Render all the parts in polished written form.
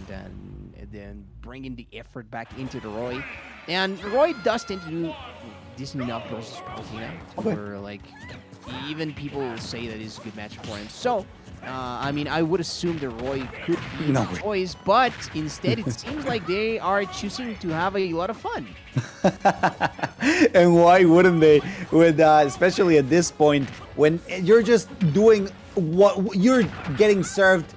then bringing the effort back into the Roy. And Roy does tend to do decent enough versus Palutena. Where, like, even people will say that it's a good match for him. So, I mean, I would assume the Roy could be the choice, but instead it seems like they are choosing to have a lot of fun. And why wouldn't they? With especially at this point, when you're just doing what you're getting served,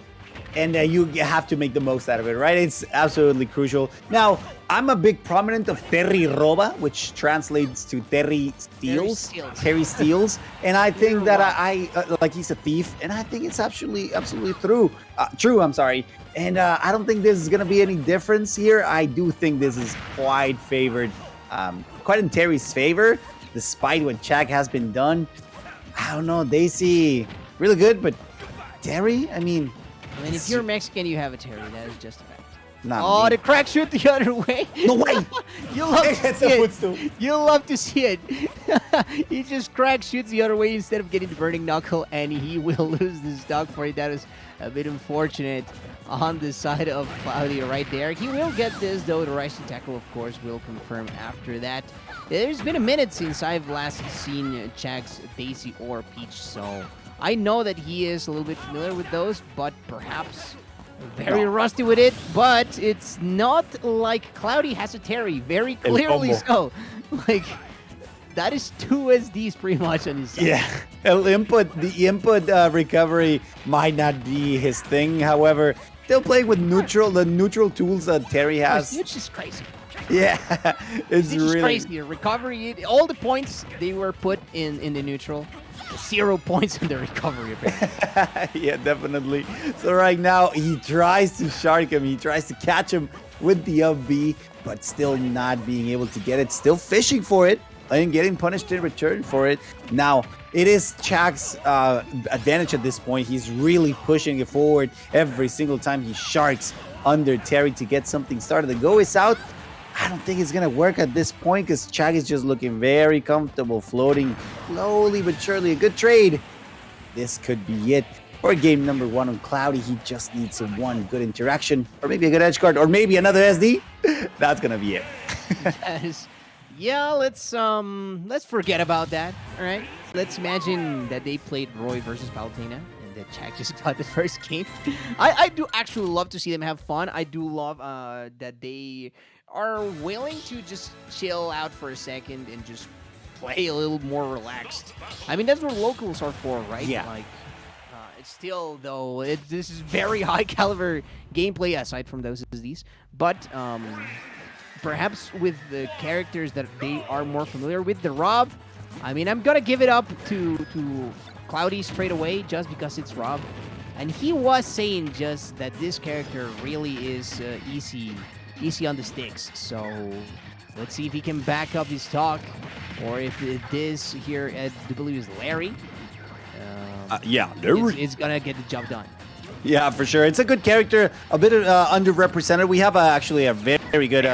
and you have to make the most out of it, right? It's absolutely crucial. Now, I'm a big proponent of Terry Roba, which translates to Terry Steals. Terry Steals. And I think that I like he's a thief, and I think it's absolutely true. I'm sorry. And I don't think this is going to be any difference here. I do think this is quite favored, quite in Terry's favor, despite what Chag has been done. I don't know. Daisy, really good, but Terry, I mean, if you're Mexican, you have a Terry. That is just a fact. Not the crack shoot the other way. No way. You'll love to see it. You'll love to see it. He just crack shoots the other way instead of getting the burning knuckle, and he will lose the stock for it. That is a bit unfortunate on the side of Claudio right there. He will get this, though. The rising tackle, of course, will confirm after that. There's been a minute since I've last seen Chag's Daisy or Peach, so I know that he is a little bit familiar with those, but perhaps very rusty with it. But it's not like Cloudy has a Terry, very clearly so. Like, that is 2 SDs pretty much on his side. Yeah, the input recovery might not be his thing. However, still playing with the neutral tools that Terry has. It's just crazy. Yeah, it's really crazy. Recovery, all the points they were put in the neutral. 0 points in the recovery. Yeah, definitely. So right now, he tries to shark him. He tries to catch him with the up B, but still not being able to get it. Still fishing for it and getting punished in return for it. Now, it is Chag's advantage at this point. He's really pushing it forward every single time he sharks under Terry to get something started. The go is out. I don't think it's going to work at this point because Chag is just looking very comfortable, floating slowly but surely. A good trade. This could be it for game number 1 on Cloudy. He just needs one good interaction, or maybe a good edge guard, or maybe another SD. That's going to be it. Yes. Yeah, let's forget about that, all right? Let's imagine that they played Roy versus Palutena, and that Chag just got the first game. I do actually love to see them have fun. I do love that they are willing to just chill out for a second and just play a little more relaxed. I mean, that's what locals are for, right? Yeah. Like, it's still, though, this is very high caliber gameplay aside from those SDs. But perhaps with the characters that they are more familiar with, the Rob, I mean, I'm gonna give it up to Cloudy straight away just because it's Rob. And he was saying just that this character really is easy on the sticks. So let's see if he can back up his talk, or if this here at I believe is Larry. It's gonna get the job done. Yeah, for sure. It's a good character, a bit underrepresented. We have actually a very good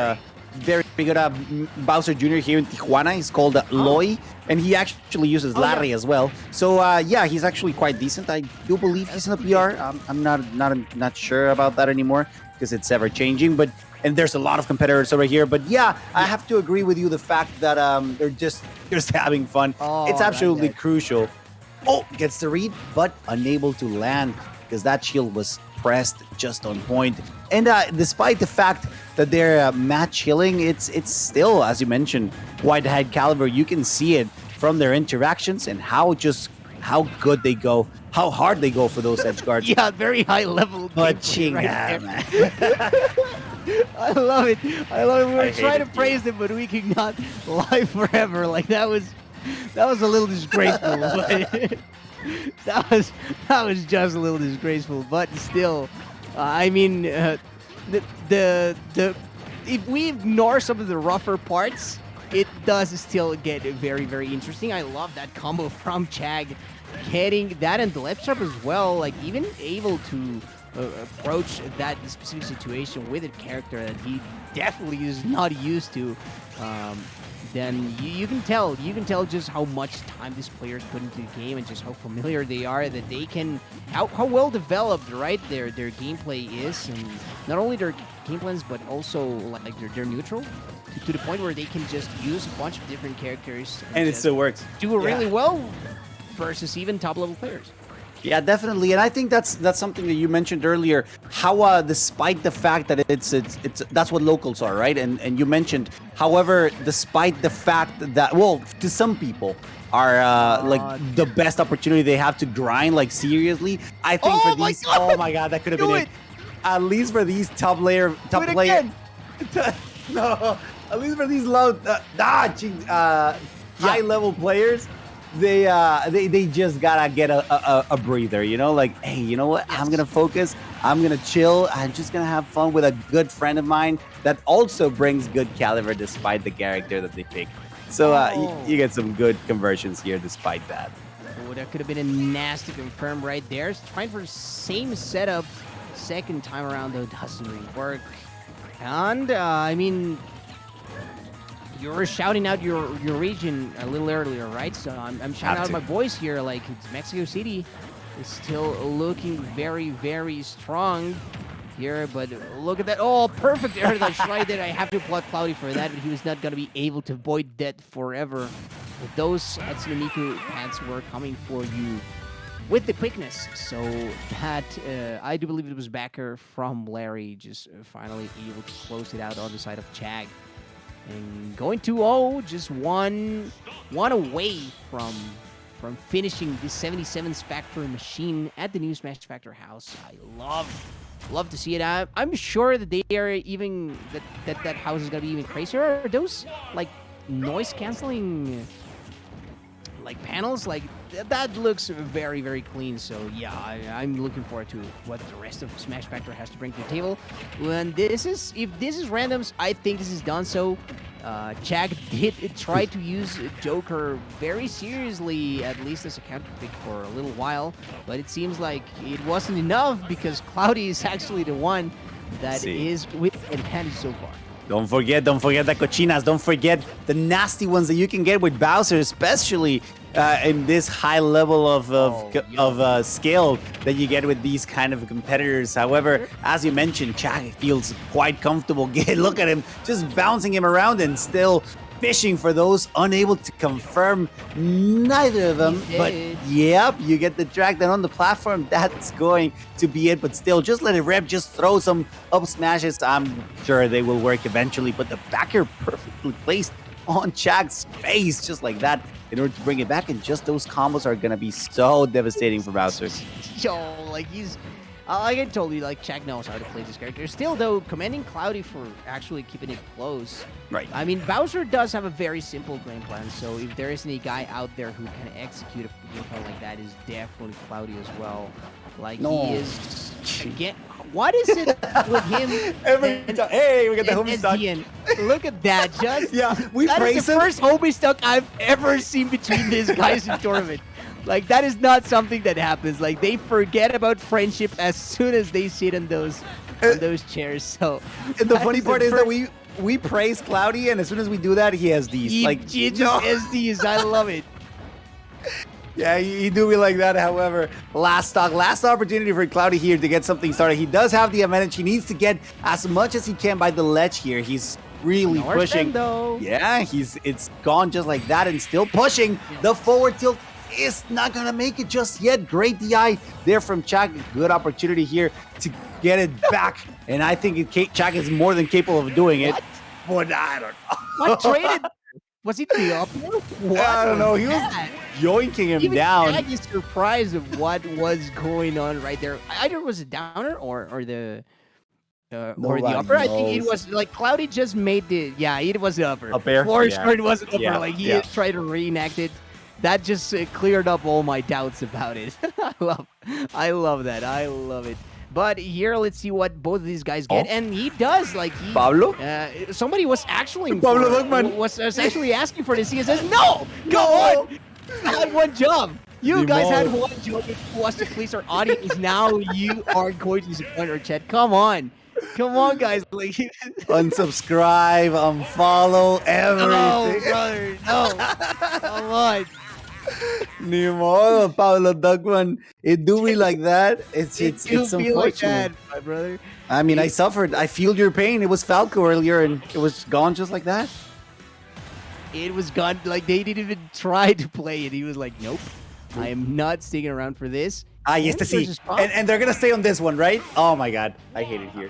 Bowser Jr. here in Tijuana. He's called Loy, and he actually uses Larry as well. So yeah, he's actually quite decent. I do believe he's in the PR. I'm not sure about that anymore because it's ever changing, and there's a lot of competitors over here. But yeah, I have to agree with you. The fact that they're just having fun. It's absolutely crucial. Oh, gets the read, but unable to land because that shield was pressed just on point. And despite the fact that they're match healing, it's still, as you mentioned, quite high caliber. You can see it from their interactions and how good they go, how hard they go for those edge guards. Yeah, very high level. But man. I love it. We were trying to praise them, but we cannot lie forever. Like that was a little disgraceful. that was just a little disgraceful, but still, I mean, if we ignore some of the rougher parts, it does still get very, very interesting. I love that combo from Chag, getting that and the left sharp as well, like even able to approach that specific situation with a character that he definitely is not used to. then you can tell just how much time these players put into the game and just how familiar they are, that they can how well developed, right, their gameplay is, and not only their game plans but also like they're neutral to the point where they can just use a bunch of different characters and it still works. Do it really well versus even top level players. Yeah, definitely, and I think that's something that you mentioned earlier. How, despite the fact that it's that's what locals are, right? And you mentioned, however, despite the fact that, well, to some people are like the best opportunity they have to grind, like seriously. I think for these, oh my god, that could have been it. At least for these top player, no, at least for these low, high level players. They just gotta get a breather, you know, like, hey, you know what? I'm gonna focus. I'm gonna chill. I'm just gonna have fun with a good friend of mine that also brings good caliber despite the character that they pick. So you get some good conversions here despite that. Oh, that could have been a nasty confirm right there. Trying for the same setup second time around, though, doesn't really work. And I mean, you were shouting out your region a little earlier, right? So I'm shouting out my boys here. Like, it's Mexico City is still looking very, very strong here. But look at that. Oh, perfect air dodge right there. I have to applaud Cloudy for that. But he was not going to be able to avoid that forever. But those Hatsune Miku pants were coming for you with the quickness. So that, I do believe it was backer from Larry, just finally able to close it out on the side of Chag. And going 2-0, just one away from finishing this 77's Factory machine at the new Smash Factor house. I love to see it. I'm sure that they are even that house is gonna be even crazier. Are those like noise canceling like panels? Like that looks very, very clean. So yeah, I'm looking forward to what the rest of Smash Factor has to bring to the table. When if this is randoms, I think this is done. So Chag did try to use Joker very seriously, at least as a counter pick for a little while, but it seems like it wasn't enough because Cloudy is actually the one that is with advantage so far. Don't forget the cochinas. Don't forget the nasty ones that you can get with Bowser, especially in this high level of skill that you get with these kind of competitors. However, as you mentioned, Chag feels quite comfortable. Look at him, just bouncing him around and still fishing for those, unable to confirm neither of them. But yep, you get the drag down on the platform. That's going to be it. But still, just let it rip. Just throw some up smashes. I'm sure they will work eventually. But the backer perfectly placed on Chag's face, just like that, in order to bring it back. And just those combos are going to be so devastating for Bowser. Yo, like like I told you, like Chag knows how to play this character. Still, though, commending Cloudy for actually keeping it close. Right. I mean, Bowser does have a very simple game plan, so if there is any guy out there who can execute a game plan like that, is definitely Cloudy as well. Like, he is again. What is it with him? Every time, hey, we got the homie stuck. Look at that. Just we that praise is the first homie stuck I've ever seen between these guys in tournament. Like, that is not something that happens. Like, they forget about friendship as soon as they sit on those chairs. So, and the funny part is that we praise Cloudy, and as soon as we do that, he has these. He just SDs. I love it. Yeah, he do be like that. However, last opportunity for Cloudy here to get something started. He does have the advantage. He needs to get as much as he can by the ledge here. He's really pushing. Though. Yeah, it's gone just like that, and still pushing. The forward tilt is not gonna make it just yet. Great DI there from Chag. Good opportunity here to get it back, and I think Chag is more than capable of doing it. But I don't know. What traded? Was it the up? What? I don't know. He was yoinking him down. Chag is surprised of what was going on right there. Either it was a downer or the upper. I think it was like Cloudy just made the it was the upper. Up air? For sure it was an upper. Yeah. Like he tried to reenact it. That just cleared up all my doubts about it. I love that. I love it. But here, let's see what both of these guys get, and he does. Like Pablo. Somebody was actually Pablo was actually asking for this. He says, "No, go on. I had one job. You guys had one job. It was to please our audience. Now you are going to disappoint our chat. Come on." Come on, guys. Like, Unsubscribe, unfollow, no, everything. brother, no. Come on. Ni modo, Pablo Duckman. It do be like that. It do It's be like unfortunate. that, my brother. I mean, I It- suffered. I feel your pain. It was Falco earlier, and it was gone just like that. It was gone. Like, they didn't even try to play it. He was like, nope, I am not sticking around for this. Yes, to see. Versus Pop. And they're gonna stay on this one, right? Oh my god, I hate it here.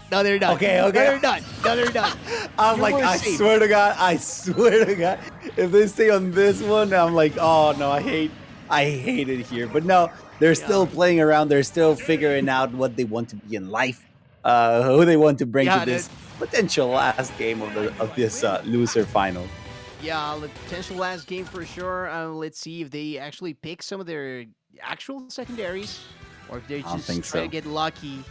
No, they're not. Okay. No, they're not. No, they're not. I'm You're like, more I safe. swear to God, if they stay on this one, I'm like, oh no, I hate it here. But no, they're still playing around. They're still figuring out what they want to be in life, who they want to bring to this potential last game of this loser final. Yeah, the potential last game for sure. Let's see if they actually pick some of their actual secondaries, or if they I don't just think try to so. get lucky.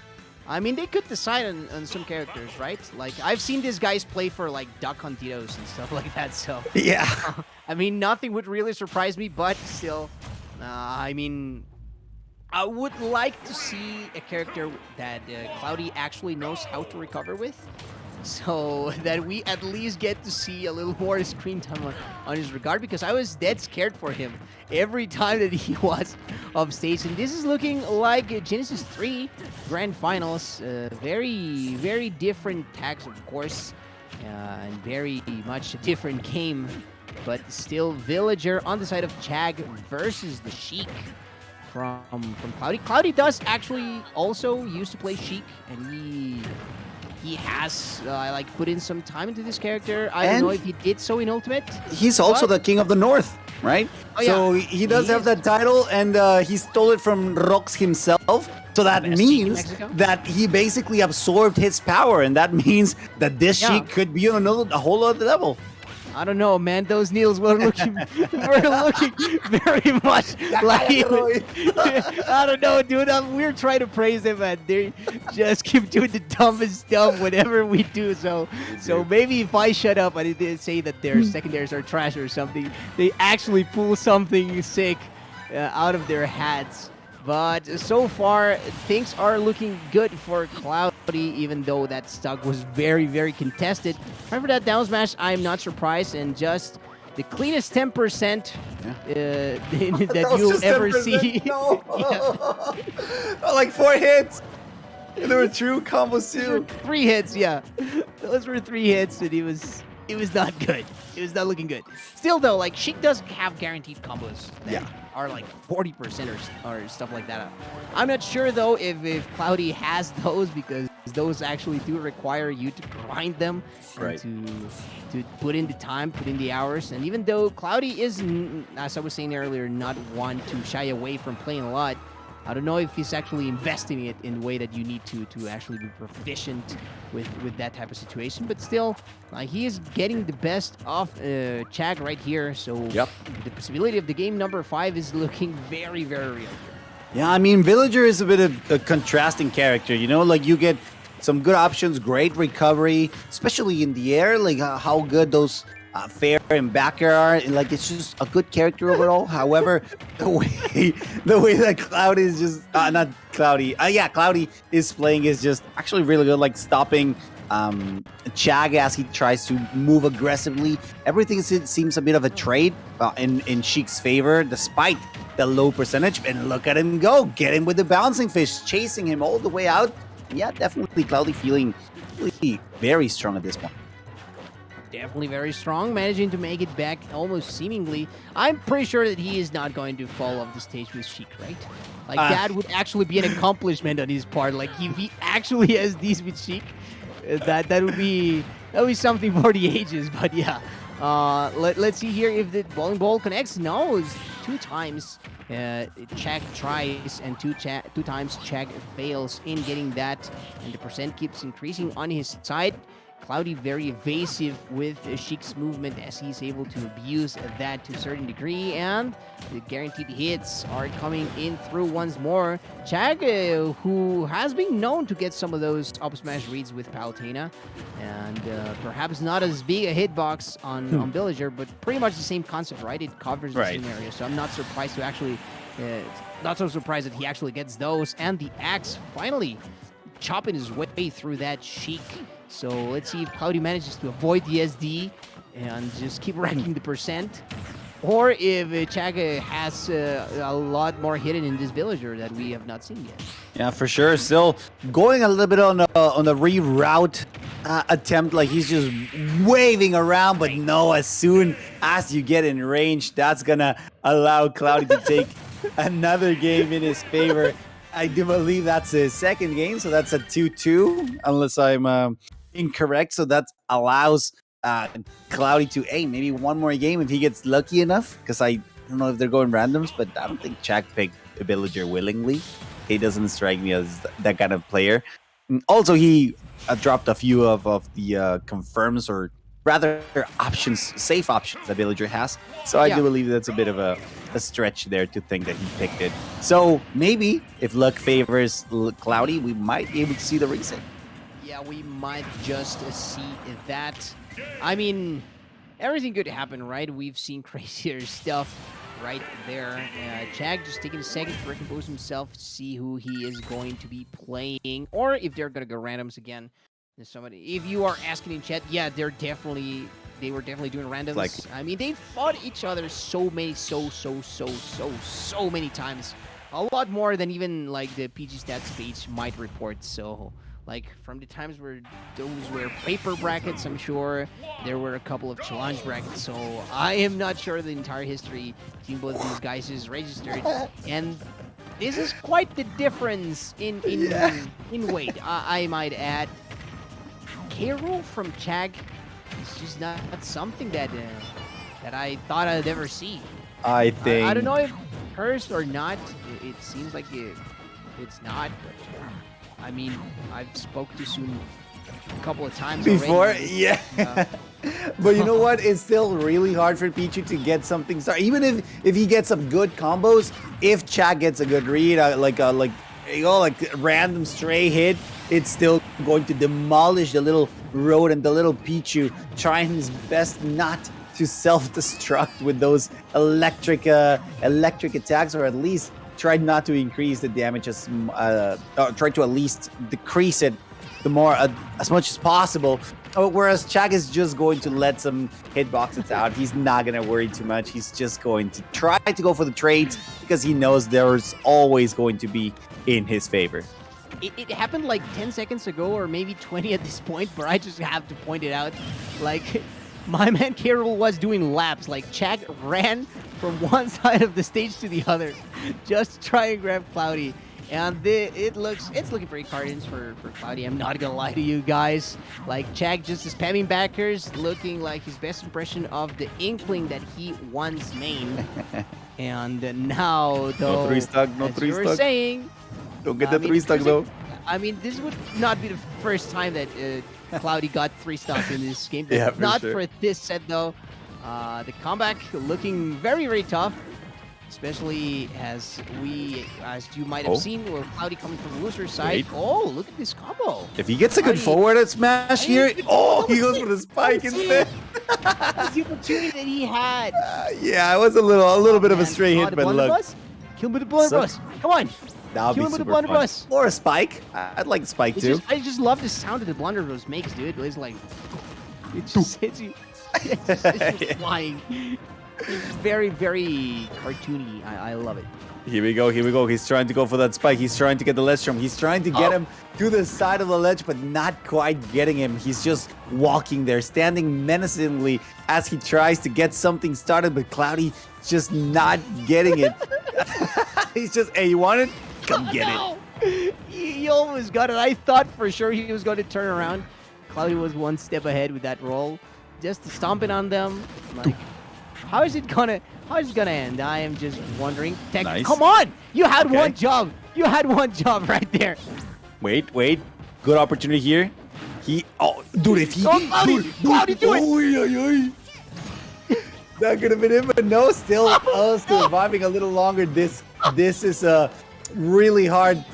I mean, they could decide on some characters, right? Like, I've seen these guys play for, like, Duck Huntitos and stuff like that, so... Yeah. I mean, nothing would really surprise me, but still, I mean, I would like to see a character that Cloudy actually knows how to recover with, so that we at least get to see a little more screen time on his regard, because I was dead scared for him every time that he was off stage. And this is looking like Genesis 3 Grand Finals. Very, very different tags, of course, and very much a different game. But still, Villager on the side of Chag versus the Sheik from Cloudy. Cloudy does actually also used to play Sheik, and he has like put in some time into this character. I don't know if he did so in Ultimate. He's also the King of the North, right? Oh, so yeah. he does He have is. that title, and he stole it from Rox himself. So that Best Sheik in means Mexico. that he basically absorbed his power, and that means that this Yeah. Sheik could be on a whole other level. I don't know, man. Those needles were looking very much like I don't know, dude. We're trying to praise them, and they just keep doing the dumbest stuff whenever we do. So maybe if I shut up and didn't say that their secondaries are trash or something, they actually pull something sick out of their hats. But so far, things are looking good for Cloudy, even though that stock was very, very contested. Remember that down smash? I'm not surprised, and just the cleanest 10% that you'll ever see. No. Yeah. Like 4 hits. And they were true combos Those were too. 3 hits, yeah. Those were 3 hits, and it was not good. It was not looking good. Still, though, like, Sheik does have guaranteed combos that are like 40% or stuff like that. I'm not sure, though, if Cloudy has those, because those actually do require you to grind them Right. and to put in the time, put in the hours. And even though Cloudy is, as I was saying earlier, not one to shy away from playing a lot, I don't know if he's actually investing it in the way that you need to actually be proficient with that type of situation. But still, he is getting the best of Chag right here. So the possibility of the game number 5 is looking very, very real here. Yeah, I mean, Villager is a bit of a contrasting character, you know? Like, you get some good options, great recovery, especially in the air, like how good those Fair and Backer are. Like, it's just a good character overall. However, the way that Cloudy is just, not Cloudy, Cloudy is playing is just actually really good, like stopping Chag as he tries to move aggressively. Everything seems a bit of a trade in Sheik's favor, despite the low percentage. And look at him go, get him with the bouncing fish, chasing him all the way out. Yeah, definitely Cloudy feeling really very strong at this point. Definitely very strong, managing to make it back almost seemingly. I'm pretty sure that he is not going to fall off the stage with Sheik, right? Like, that would actually be an accomplishment on his part. Like, if he actually has these with Sheik, that would be something for the ages. But yeah, let's see here if the bowling ball connects. No, it's 2 times. Chag tries, and 2 times Chag fails in getting that, and the percent keeps increasing on his side. Cloudy very evasive with Sheik's movement, as he's able to abuse that to a certain degree, and the guaranteed hits are coming in through once more. Chag, who has been known to get some of those up smash reads with Palutena, and perhaps not as big a hitbox on Villager, but pretty much the same concept, right? It covers the same area, so I'm not surprised to actually, not so surprised that he actually gets those, and the axe finally chopping his way through that Sheik. So let's see if Cloudy manages to avoid the SD and just keep racking the percent. Or if Chag has a lot more hidden in this villager that we have not seen yet. Yeah, for sure. Still going a little bit on the reroute attempt. Like he's just waving around, but no, as soon as you get in range, that's going to allow Cloudy to take another game in his favor. I do believe that's his second game, so that's a 2-2, unless I'm incorrect. So that allows Cloudy to, maybe one more game if he gets lucky enough, because I don't know if they're going randoms, but I don't think Chag picked a villager willingly. He doesn't strike me as that kind of player. Also, he dropped a few of the confirms, or rather options, safe options that villager has. So I do believe that's a bit of a stretch there to think that he picked it. So maybe if luck favors Cloudy, we might be able to see the reset. Yeah, we might just see that. I mean, everything could happen, right? We've seen crazier stuff right there. Chag just taking a second to recompose himself to see who he is going to be playing, or if they're going to go randoms again. There's somebody. If you are asking in chat, yeah, they were definitely doing randoms. I mean, they fought each other so many times. A lot more than even like the PG stats page might report. So, like from the times where those were paper brackets, I'm sure there were a couple of challenge brackets. So I am not sure the entire history between both of these guys is registered, and this is quite the difference in weight. I might add. K-roll from Chag is just not something that I thought I'd ever see. I think... I don't know if cursed or not. It seems like it's not. But, I mean, I've spoke too soon a couple of times before. Already. Yeah. But you know what? It's still really hard for Pichu to get something started. Even if he gets some good combos, if Chag gets a good read, like random stray hit, it's still going to demolish the little road, and the little Pichu trying his best not to self-destruct with those electric attacks, or at least try not to increase the damage as try to at least decrease it as much as possible. Whereas Chag is just going to let some hitboxes out. He's not going to worry too much. He's just going to try to go for the trades because he knows there's always going to be in his favor. It happened like 10 seconds ago, or maybe 20 at this point, but I just have to point it out. Like, my man Carol was doing laps. Like, Chag ran from one side of the stage to the other just to try and grab Cloudy. And it's looking pretty cartons for Cloudy. I'm not gonna lie to you guys. Like, Chag just spamming backers, looking like his best impression of the Inkling that he once made. And now, though, no 3-stock, as you were saying, don't get the 3-stock though. I mean, this would not be the first time that Cloudy got 3-stock in this game. Yeah, not sure. for this set though. The comeback looking very, very tough. Especially as you might have seen, where Cloudy coming from the loser side. Oh, look at this combo. If he gets a good forward smash here, he goes for the spike instead. That's the opportunity that he had. Yeah, it was a little bit of a stray hit, but look. Kill him with the blunderbuss. Come on. That would Kill be him with the super blunderbuss. fun. Or a spike. I'd like a spike too. I just love the sound that the blunderbuss makes, dude. It's like, it just hits you. It's just flying. It's very, very cartoony. I love it. Here we go. He's trying to go for that spike. He's trying to get the ledge from. He's trying to get him to the side of the ledge, but not quite getting him. He's just walking there, standing menacingly as he tries to get something started, but Cloudy just not getting it. He's just, hey, you want it? Come get it. He almost got it. I thought for sure he was going to turn around. Cloudy was one step ahead with that roll. Just stomping on them. Like, how is it gonna end? I am just wondering. Nice. Come on! You had one job. You had one job right there. Wait. Good opportunity here. Dude, if he... Cloudy, do it! That could have been him, but no, still surviving a little longer. This is a really hard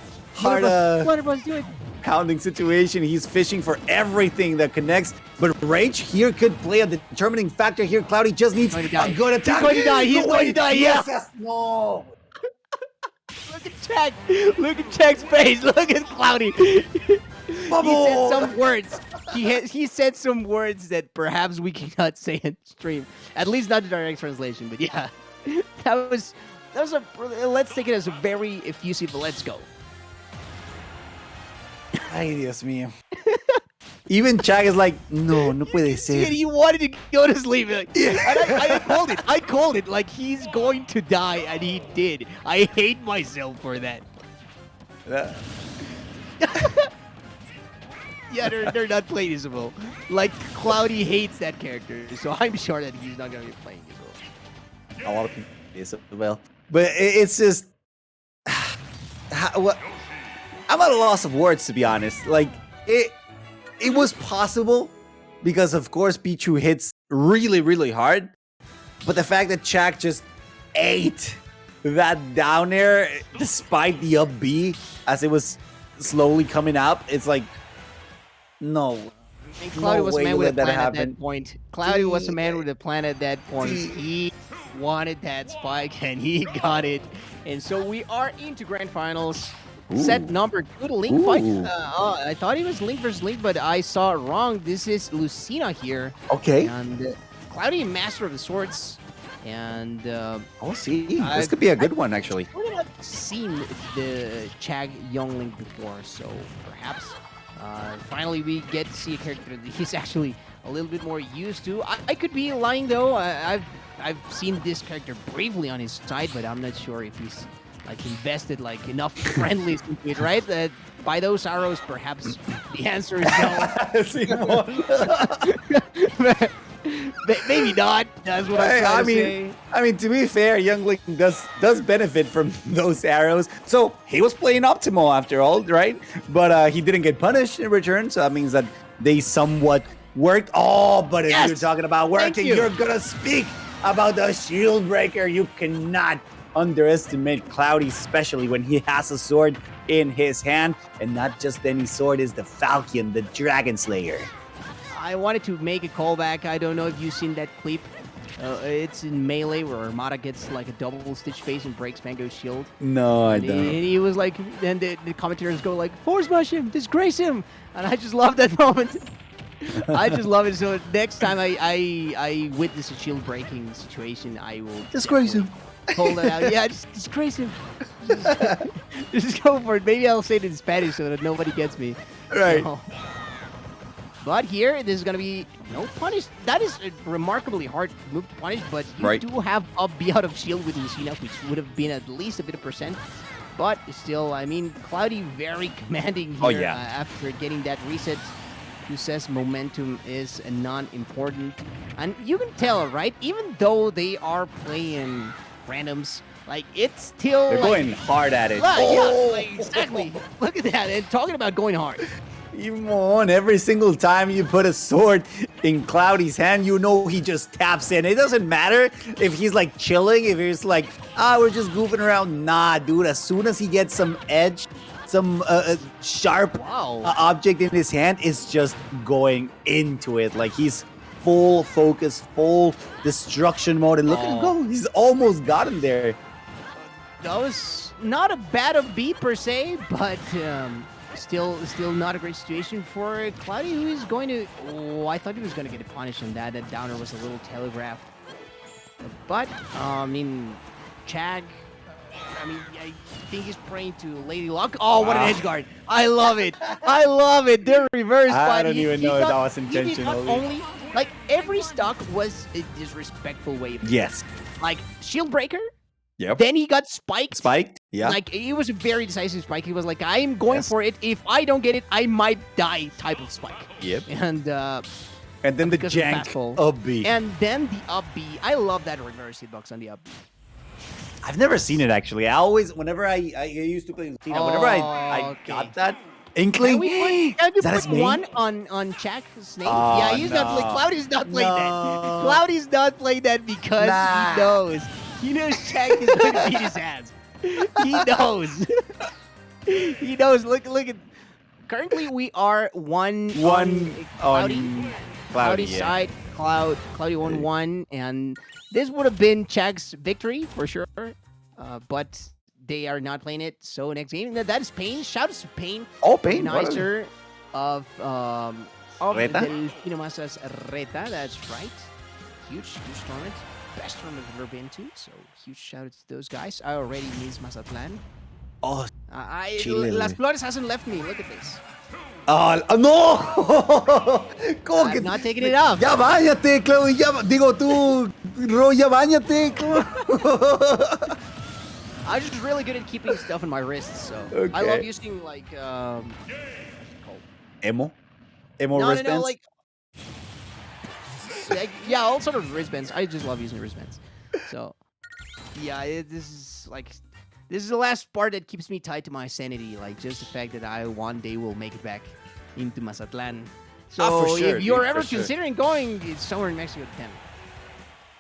do it. pounding situation. He's fishing for everything that connects, but Rage here could play a determining factor here. Cloudy just needs a good attack. He's going to die. Yes, no. Look at Chag. Look at Chag's face. Look at Cloudy. He said some words. He said some words that perhaps we cannot say in stream. At least not the direct translation. But yeah, that was a. Let's take it as a very effusive. Let's go. Ay, Dios mío. Even Chag is like, no puede ser. He wanted to go to sleep. Like, and I called it. Like, he's going to die, and he did. I hate myself for that. Yeah, they're not playing Isabel. Like, Cloudy hates that character, so I'm sure that he's not going to be playing Isabel. A lot of people Isabel. But it's just... I'm at a loss of words, to be honest. Like, it was possible because, of course, Pichu hits really, really hard. But the fact that Chag just ate that down air despite the up B as it was slowly coming up, it's like, no. And Cloudy was a man with a plan at that point. Cloudy was a man with a plan at that point. He wanted that spike and he got it. And so we are into grand finals. Set number 2, the Link fight. I thought it was Link versus Link, but I saw it wrong. This is Lucina here. Okay. And Cloudy, Master of the Swords. And I'll see. This could be a good one, actually. I would have seen the Chag Young Link before, so perhaps finally we get to see a character that he's actually a little bit more used to. I could be lying though. I've seen this character briefly on his side, but I'm not sure if he's like invested like enough friendlies into it, right? By those arrows, perhaps the answer is no. Maybe not. That's what I'm trying to say. I mean, to be fair, Young Link does benefit from those arrows. So he was playing optimal after all, right? But he didn't get punished in return, so that means that they somewhat worked. Oh, but if you're talking about working, you're gonna speak about the shield breaker. You cannot underestimate Cloudy, especially when he has a sword in his hand, and not just any sword, is the Falcon, the Dragon Slayer. I wanted to make a callback. I don't know if you've seen that clip. It's in Melee where Armada gets like a double stitch face and breaks Mango's shield. No, I don't. And he was like, and the commentators go like, force smash him, disgrace him, and I just love that moment. I just love it. So next time I witness a shield breaking situation, I will disgrace him. Hold it out. Yeah, just disgrace him. Just go for it. Maybe I'll say it in Spanish so that nobody gets me. Right. So, but here, this is going to be no punish. That is a remarkably hard move to punish, but you do have up B out of shield with Lucina, which would have been at least a bit of percent. But still, I mean, Cloudy very commanding here after getting that reset. Who says momentum is non-important. And you can tell, right? Even though they are playing randoms, like, it's still... They're going hard at it. Yeah, like, exactly. Look at that. And talking about going hard. Even on every single time you put a sword in Cloudy's hand, you know he just taps in. It doesn't matter if he's like chilling, if he's like, we're just goofing around. Nah, dude, as soon as he gets some edge, some sharp object in his hand, is just going into it. Like, he's full focus, full destruction mode. And look at him go. He's almost got him there. That was not a bad of B per se, but still not a great situation for Cloudy, who is going to... Oh, I thought he was going to get punished on that. That downer was a little telegraphed. But, I mean, Chag... I mean, I think he's praying to Lady Luck. Oh, what an edge guard. I love it. I love it. They're reversed. I don't even know if that was intentional. Like, every stock was a disrespectful way of like, shield breaker. Yep. Then he got spiked. Yeah. Like, it was a very decisive spike. He was like, I'm going for it. If I don't get it, I might die type of spike. Yep. And then the jank up B. And then the up B. I love that reverse hitbox on the up B. I've never seen it, actually. I always, whenever I used to play Lucina, whenever I got that inkling, that is one on Chag's name. Yeah, he's not playing. Cloudy's not playing that. Cloudy's not playing that because he knows. He knows Chag is going to beat his ass. He knows. He knows. Look at. Currently, we are one on Cloudy's side. Cloudy 1-1, and this would have been Chag's victory for sure. But they are not playing it. So next game, that is Pain. Shout out to Pain. Oh, Pain. Organizer of Reta? Delfino Masas Reta. That's right. Huge tournament. Best tournament I've ever been to. So huge shout out to those guys. I already miss Mazatlan. Oh, Las Flores hasn't left me. Look at this. no! ¿Cómo I'm que? not taking it off. Ya bañate, Chloe. Digo tú, Ro, ya bañate. I'm just really good at keeping stuff in my wrists. So I Okay. love using like Emo no, wristbands. like yeah, all sort of wristbands. I just love using wristbands. So yeah, this is the last part that keeps me tied to my sanity. Like just the fact that I one day will make it back into Mazatlan. So for sure, if you're dude, ever for sure. considering going, it's somewhere in Mexico, then.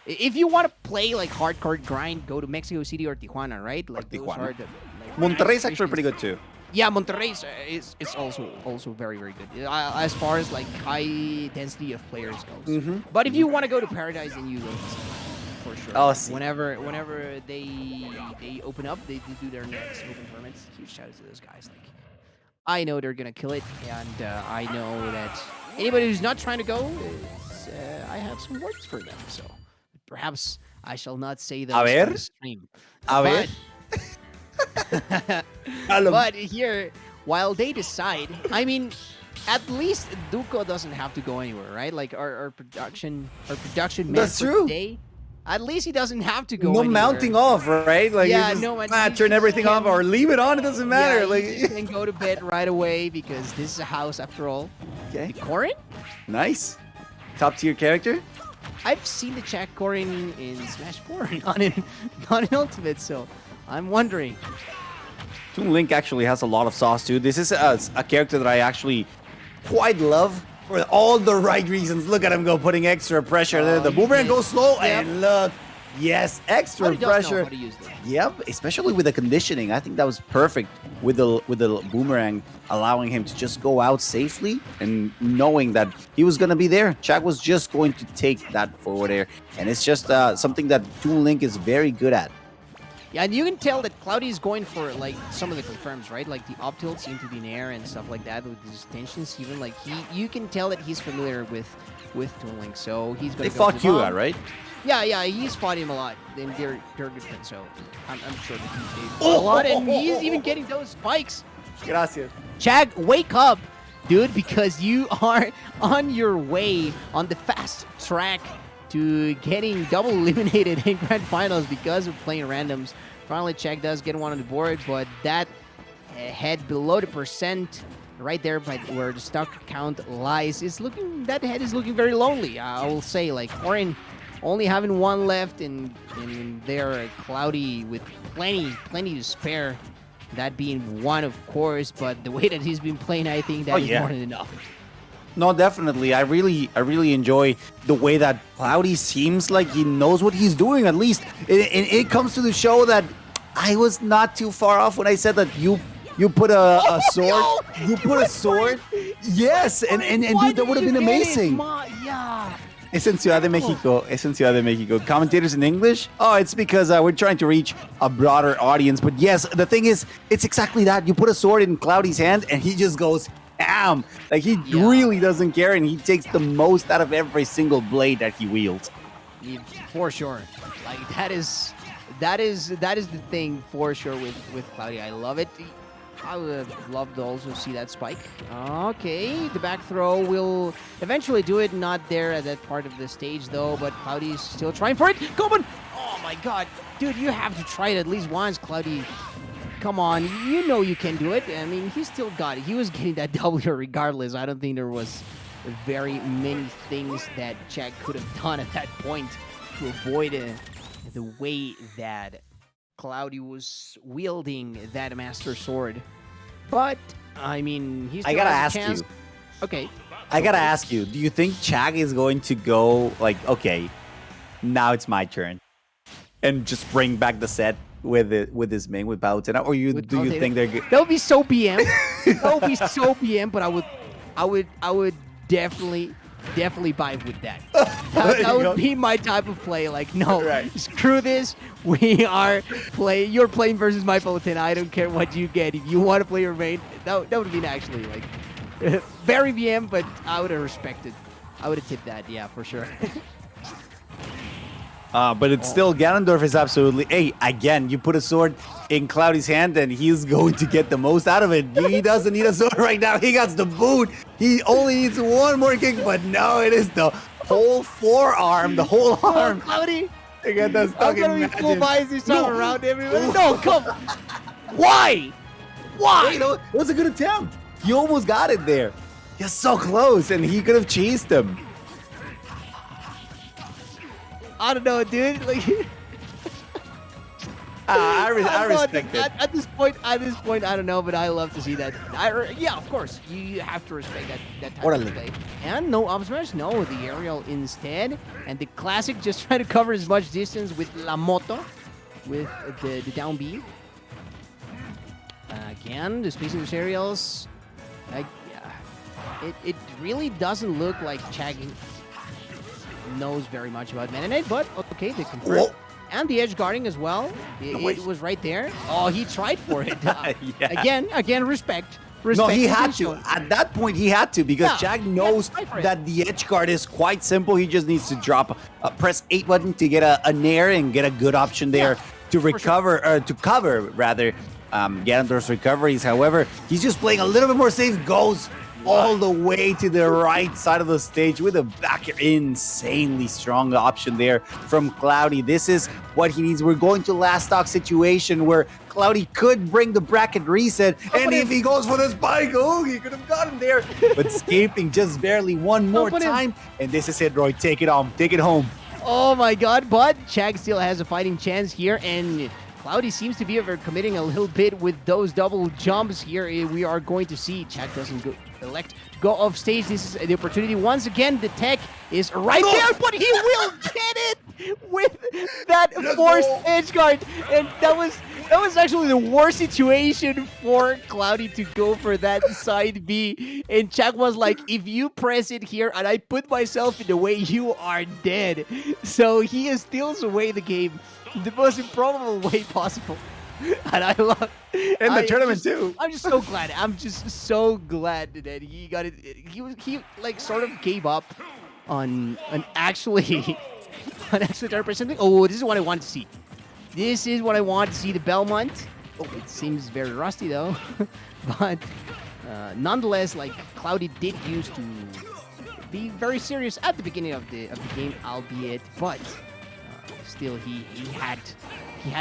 If you want to play like hardcore grind, go to Mexico City or Tijuana, right? Like those Tijuana. are the, Monterrey's actually pretty good too. Yeah, Monterrey is also very, very good as far as like high density of players goes. Mm-hmm. But if you want to go to Paradise, then you go to Pacific, for sure. Oh, see. Whenever they open up, they do their next open tournaments. Huge shout out to those guys. Like, I know they're gonna kill it, and I know that anybody who's not trying to go, I have some words for them. So perhaps I shall not say those A ver. on the stream. A ver. But here, while they decide, I mean, at least Duco doesn't have to go anywhere, right? Like our production man That's for true. today, at least he doesn't have to go No anywhere. mounting off, right? Like Yeah, you just, no, man, he turn just everything off can- or leave it on. It doesn't matter. Yeah, like you can go to bed right away because this is a house after all. okay, Corin? nice, top tier character. I've seen the Chag Corin in Smash 4, not in Ultimate, so I'm wondering. Toon Link actually has a lot of sauce too. This is a character that I actually quite love for all the right reasons. Look at him go, putting extra pressure there. The he boomerang did. goes slow, Yep. and look, yes, extra But he does know pressure. how to use them. Yep, especially with the conditioning. I think that was perfect with the boomerang, allowing him to just go out safely and knowing that he was going to be there. Chag was just going to take that forward air, and it's just something that Toon Link is very good at. Yeah, and you can tell that Cloudy is going for like some of the confirms, right? Like the up tilt seem to be in air and stuff like that with his tensions. Even like you can tell that he's familiar with Toon Link, so he's going They to go fought for the bomb. Kyuga, right? Yeah, he's fought him a lot. And they're good friends, so I'm sure that they fought a lot, and he's even getting those spikes. Gracias. Chag, wake up, dude, because you are on your way on the fast track to getting double eliminated in grand finals because of playing randoms. Finally, Chag does get one on the board, but that head below the percent, right there by where the stock count lies, that head is looking very lonely. I will say, like Orin only having one left, and they're Cloudy with plenty to spare. That being one, of course, but the way that he's been playing, I think that is more than enough. No, definitely. I really enjoy the way that Cloudy seems like he knows what he's doing. At least it comes to the show that I was not too far off when I said that you put a sword. You put a sword. Yes, and dude, that would have been amazing. Yeah. Es en Ciudad de Mexico. Es en Ciudad de Mexico. Commentators in English? Oh, it's because we're trying to reach a broader audience. But yes, the thing is, it's exactly that. You put a sword in Cloudy's hand, and he just goes ham. Like, he really doesn't care, and he takes the most out of every single blade that he wields. Yeah, for sure. Like, that is the thing for sure with Cloudy. I love it. I would love to also see that spike. Okay, the back throw will eventually do it. Not there at that part of the stage, though, but Cloudy's still trying for it. Goban! Oh, my God. Dude, you have to try it at least once, Cloudy. Come on. You know you can do it. I mean, he still got it. He was getting that W regardless. I don't think there was very many things that Chag could have done at that point to avoid the way that Cloudy was wielding that Master Sword. But, I mean, he's I gotta ask you. Okay. I gotta ask you, do you think Chag is going to go like, okay, now it's my turn, and just bring back the set with his main with Palutena, or do you think they're good? That would be so BM. That would be so BM. But I would definitely vibe with that. That would be my type of play. Like, no, screw this. We are playing. You're playing versus my Peloton. I don't care what you get. If you want to play your main, that would have been actually like very VM, but I would have respected. I would have tipped that. Yeah, for sure. But it's still, Ganondorf is absolutely... Hey, again, you put a sword in Cloudy's hand and he's going to get the most out of it. He doesn't need a sword right now. He got the boot. He only needs one more kick, but no, it is the whole forearm, the whole arm. Cloudy! They got that I'm stuck gonna in be full bias this time No. around everyone. No, come on. Why? Why? Wait, no, it was a good attempt. You almost got it there. You're so close, and he could have chased him. I don't know, dude. Like, I don't know, respect it. At this point, I don't know, but I love to see that. Yeah, of course, you have to respect that type of play. And no up smash, no, the aerial instead, and the classic just trying to cover as much distance with La Moto, with the down B. Again, the spacing of aerials, like, it really doesn't look like Chag knows very much about Meta Knight, but okay, they confirm. Whoa. And the edge guarding as well. It was right there. Oh, he tried for it. Yeah. Again, respect. No, he had to. shown. At that point, he had to because Yeah, Chag knows fight for it. that the edge guard is quite simple. He just needs to drop, press 8 button to get a nair and get a good option there to recover, to cover rather. Ganondorf's recoveries. However, he's just playing a little bit more safe. Goes all the way to the right side of the stage with a back insanely strong option there from Cloudy. This is what he needs. We're going to last stock situation where Cloudy could bring the bracket reset, and if he goes for the spike, oh, he could have gotten there, but escaping just barely one more time. And this is it, Roy. Take it on. Take it home. Oh my god, but Chag still has a fighting chance here, and Cloudy seems to be committing a little bit with those double jumps here. We are going to see Chag doesn't elect to go off stage. This is the opportunity. Once again, the tech is right there, but he will get it with that forced edge guard. And that was actually the worst situation for Cloudy to go for that side B. And Chag was like, if you press it here and I put myself in the way, you are dead. So he steals away the game the most improbable way possible. And I love in the tournament too. I'm just so glad. I'm just so glad that he got it. He like sort of gave up on actually trying to something. Oh, this is what I want to see. This is what I want to see. The Belmont. Oh, it seems very rusty though, but nonetheless, like Cloudy did used to be very serious at the beginning of the game, albeit, but still he had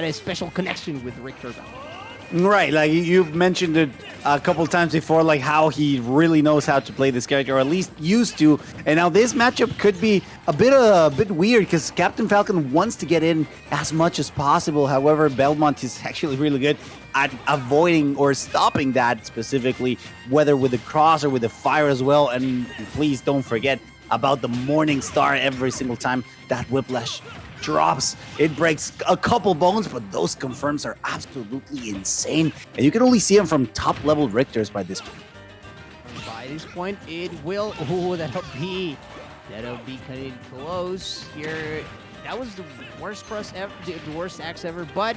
a special connection with Rick Turbo. Right, like you've mentioned it a couple times before, like how he really knows how to play this character, or at least used to. And now this matchup could be a bit weird because Captain Falcon wants to get in as much as possible. However, Belmont is actually really good at avoiding or stopping that specifically, whether with the cross or with the fire as well. And please don't forget about the Morning Star every single time that Whiplash drops. It breaks a couple bones, but those confirms are absolutely insane. And you can only see them from top level Richters by this point. By this point, it will. Oh, that'll be cutting close here. That was the worst press ever, the worst axe ever. But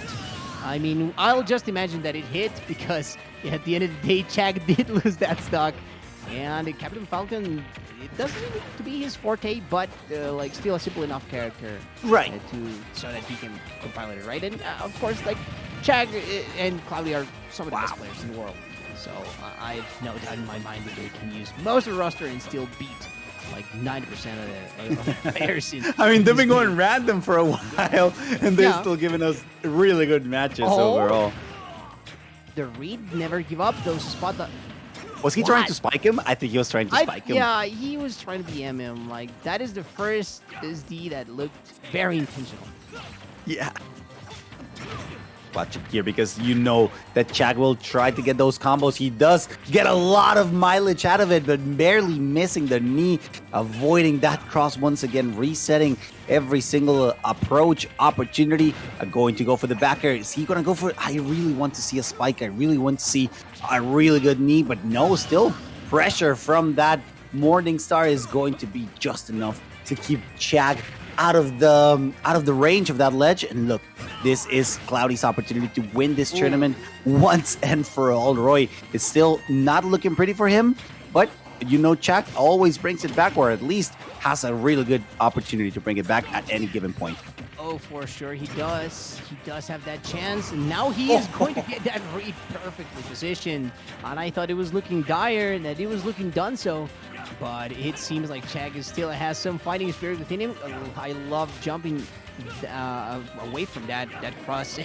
I mean, I'll just imagine that it hit because at the end of the day, Chag did lose that stock, and Captain Falcon, it doesn't seem to be his forte, but like still a simple enough character, right, so that he can compile it, right? And of course, like Chag and Cloudy are some of the best players in the world, so I have no doubt in my mind that they can use most of the roster and still beat like 90% of the players. I mean, they've been going random for a while, and they're still giving us really good matches overall. The read never give up. Those spot that. Was he trying to spike him? I think he was trying to spike him. Yeah, he was trying to BM him. Like, that is the first SD that looked very intentional. Yeah. Watch it here because you know that Chag will try to get those combos. He does get a lot of mileage out of it, but barely missing the knee, avoiding that cross once again, resetting every single approach opportunity. Going to go for the backer. Is he going to go for it? I really want to see a spike. I really want to see a really good knee, but no, still pressure from that Morning Star is going to be just enough to keep Chag out of the range of that ledge. And look, this is Cloudy's opportunity to win this tournament once and for all. Roy, it's still not looking pretty for him, but Chag always brings it back, or at least has a really good opportunity to bring it back at any given point. Oh, for sure, he does. He does have that chance. And now he is going to get that read perfectly positioned. And I thought it was looking dire and that it was looking done so. But it seems like Chag still has some fighting spirit within him. I love jumping away from that cross.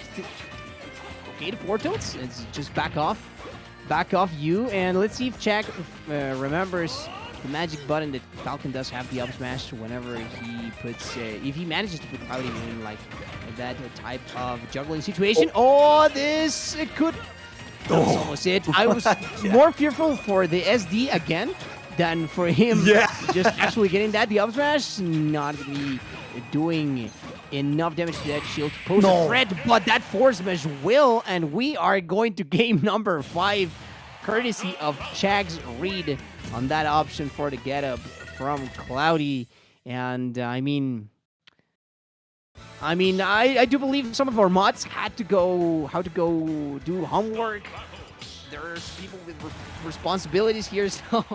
Okay, the four tilts. It's just back off. Back off you. And let's see if Chag remembers the magic button that Falcon does have, the up smash, whenever he puts, if he manages to put Cloudy in like that type of juggling situation. Oh, this could. That was almost it. I was more fearful for the SD again than for him just actually getting that. The up smash not gonna be doing enough damage to that shield to pose a threat, but that force smash will, and we are going to game number 5, courtesy of Chag's read on that option for the get up from Cloudy. And I do believe some of our mods had to go do homework. There's people with responsibilities here, so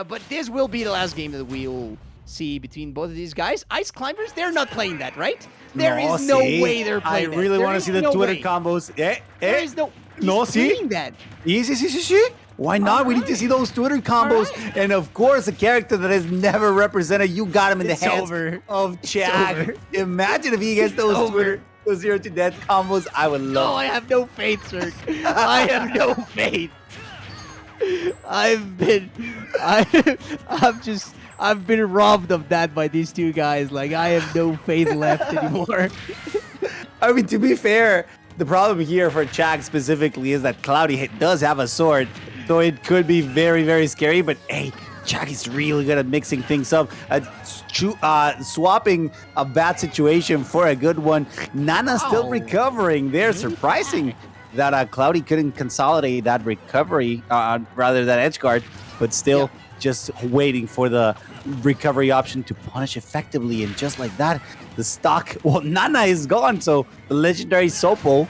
but this will be the last game that we'll see between both of these guys. Ice Climbers, they're not playing that, right? There is no way they're playing that. I really want to see the Twitter combos. There is no seeing that. See? Why not? We need to see those Twitter combos. Right. And of course, a character that is never represented, you got him in the hands of Chag. Imagine if he gets those Twitter 0 to death combos. I would love. No, I have no faith, sir. I have no faith. I've been robbed of that by these two guys. Like, I have no faith left anymore. I mean, to be fair, the problem here for Chag specifically is that Cloudy does have a sword, so it could be very, very scary. But hey, Chag is really good at mixing things up, swapping a bad situation for a good one. Nana's still recovering. They're surprising that Cloudy couldn't consolidate that recovery, rather than edge guard, but still just waiting for the recovery option to punish effectively. And just like that, the stock, Nana is gone, so the legendary Sopo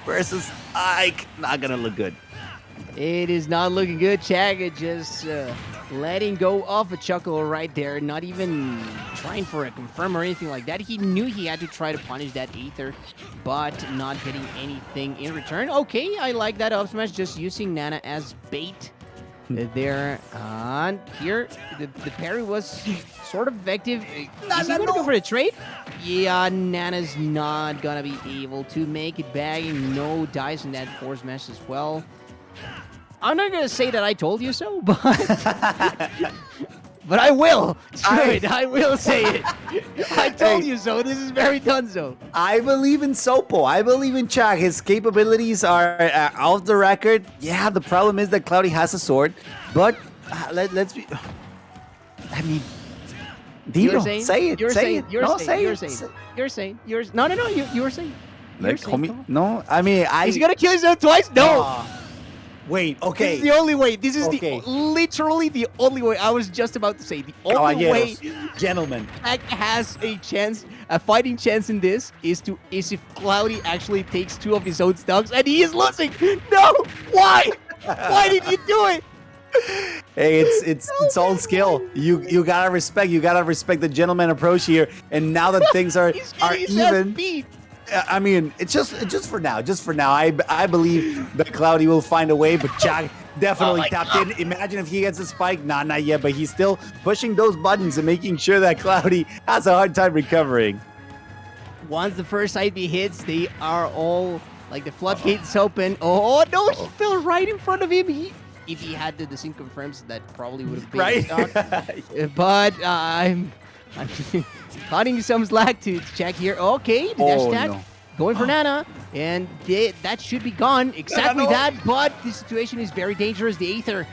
versus Ike, not gonna look good. It is not looking good. Chag just letting go of a chuckle right there, not even trying for a confirm or anything like that. He knew he had to try to punish that Aether, but not getting anything in return. Okay, I like that up smash, just using Nana as bait there. And here, the parry was sort of effective. Is he going to go for the trade? Yeah, Nana's not going to be able to make it back. No dice in that force mesh as well. I'm not going to say that I told you so, but but I will. I will say it. I told you so. This is very dunzo. I believe in Sopo. I believe in Chag. His capabilities are off the record. Yeah, the problem is that Cloudy has a sword, but let's be... I mean... Dino, say it. You're saying. You were saying. No, I mean, He's gonna kill himself twice? No. Wait, okay. This is the only way. This is literally the only way. I was just about to say the only way. Gentlemen, Chag has a chance, a fighting chance in this is if Cloudy actually takes 2 of his own stocks and he is losing. No, why? Why did you do it? Hey, it's all skill. You gotta respect. You gotta respect the gentleman approach here. And now that things are even. I mean, it's just for now. Just for now. I believe that Cloudy will find a way, but Chag definitely tapped in. Imagine if he gets a spike. Not yet, but he's still pushing those buttons and making sure that Cloudy has a hard time recovering. Once the first side B hits, they are all like the floodgates open. Oh no, he fell right in front of him. If he had the sync confirms, that probably would have been right. But I'm cutting some slack to Chag here. Okay, the dash attack going for Nana, and that should be gone. Exactly that, but the situation is very dangerous. The Aether,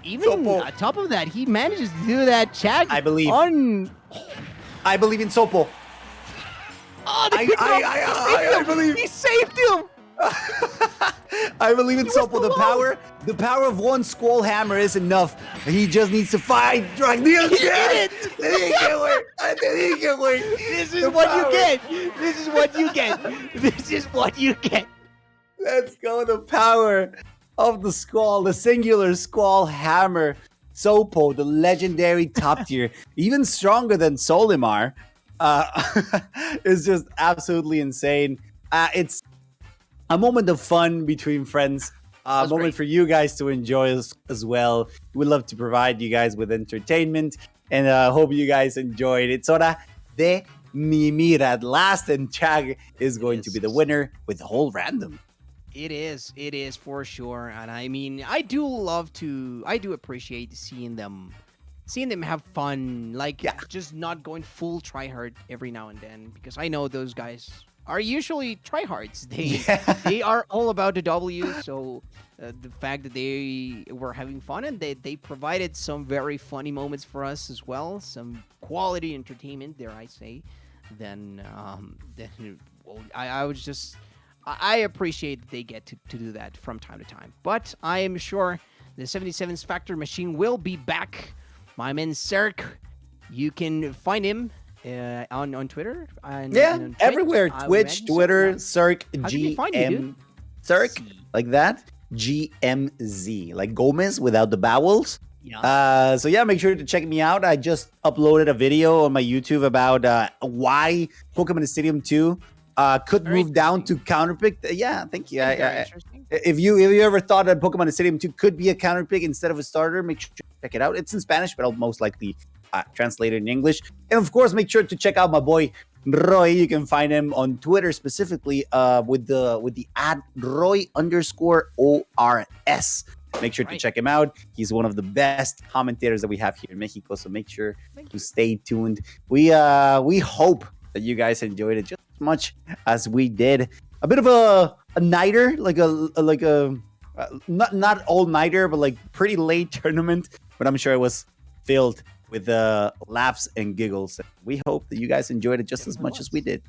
even on top of that, he manages to do that. Chag, I believe in Sopo. Oh, I believe he saved him. I believe in Sopo. The power of one Squall Hammer is enough. He just needs to fight. Drag the He did it! This is what you get. This is what you get. This is what you get. Let's go. The power of the Squall, the singular Squall Hammer. Sopo, the legendary top tier, even stronger than Solimar, is just absolutely insane. It's a moment of fun between friends. A moment great. for you guys to enjoy as well. We'd love to provide you guys with entertainment, and hope you guys enjoyed. It's hora de mimir at last, and Chag is going to be the winner with the whole random. It is for sure. And I mean, I do appreciate seeing them have fun, like just not going full tryhard every now and then, because I know those guys are usually tryhards. They are all about the W. So the fact that they were having fun and they provided some very funny moments for us as well, some quality entertainment, dare I say, then well, I appreciate that they get to do that from time to time. But I am sure the 77's Factor Machine will be back. My man Cirque, you can find him on Twitter. And on everywhere. Twitch, Twitter, Cirque, GM. Cirque, like that. GMZ, like Gomez without the vowels. Yeah. So yeah, make sure to check me out. I just uploaded a video on my YouTube about why Pokemon Stadium 2 could move down to counterpick. Yeah, thank you. If you ever thought that Pokemon Stadium 2 could be a counterpick instead of a starter, make sure to check it out. It's in Spanish, but I'll most likely translate it in English. And of course, make sure to check out my boy Roy. You can find him on Twitter specifically with the ad Roy_ORS. Make sure to check him out. He's one of the best commentators that we have here in Mexico. So make sure to stay tuned. We hope that you guys enjoyed it just as much as we did. A bit of a nighter, like a not all nighter, but like pretty late tournament. But I'm sure it was filled with laughs and giggles. We hope that you guys enjoyed it just as much as we did.